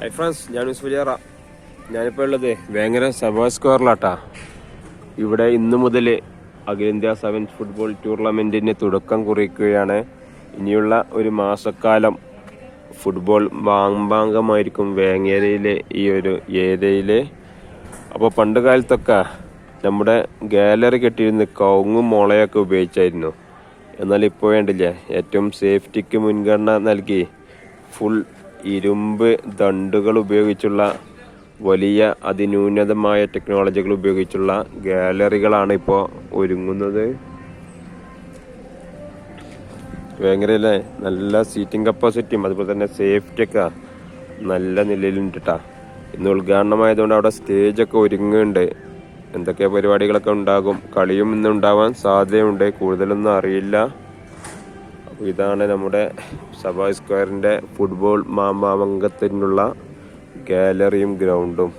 Hi friends, ഞാൻ യൂസുഫ്. ഞാനിപ്പോൾ ഉള്ളത് വേങ്ങര സഭാ സ്ക്വയറിലാട്ടാ. ഇവിടെ ഇന്നു മുതൽ അഖിലേന്ത്യാ സെവൻസ് ഫുട്ബോൾ ടൂർണമെൻറ്റിന് തുടക്കം കുറിക്കുകയാണ്. ഇനിയുള്ള ഒരു മാസക്കാലം ഫുട്ബോൾ മാമാങ്കമായിരിക്കും വേങ്ങരയിലെ ഈ ഒരു ഏരിയയിൽ. അപ്പോൾ പണ്ട് കാലത്തൊക്കെ നമ്മുടെ ഗാലറി കെട്ടിയിരുന്ന് കവുങ്ങും മുളയൊക്കെ ഉപയോഗിച്ചായിരുന്നു. എന്നാൽ ഇപ്പോൾ വേണ്ടില്ലേ, ഏറ്റവും സേഫ്റ്റിക്ക് മുൻഗണന നൽകി ഫുൾ ഇരുമ്പ് ദണ്ടുകൾ ഉപയോഗിച്ചുള്ള വലിയ അതിനൂന്നതമായ ടെക്നോളജികൾ ഉപയോഗിച്ചുള്ള ഗാലറികളാണ് ഇപ്പോൾ ഒരുങ്ങുന്നത്. വേങ്ങരയിലെ നല്ല സീറ്റിംഗ് കപ്പാസിറ്റിയും അതുപോലെ തന്നെ സേഫ്റ്റിയൊക്കെ നല്ല നിലയിലുണ്ട് കേട്ടോ. ഇന്ന് ഉദ്ഘാടനമായതുകൊണ്ട് അവിടെ സ്റ്റേജൊക്കെ ഒരുങ്ങുന്നുണ്ട്. എന്തൊക്കെ പരിപാടികളൊക്കെ ഉണ്ടാകും, കളിയും ഇന്ന് ഉണ്ടാവാൻ സാധ്യതയുണ്ട്, കൂടുതലൊന്നും അറിയില്ല. അപ്പോൾ ഇതാണ് നമ്മുടെ സഭാ സ്ക്വയറിൻ്റെ ഫുട്ബോൾ മാമാങ്കത്തിനുള്ള ഗാലറിയും ഗ്രൗണ്ടും.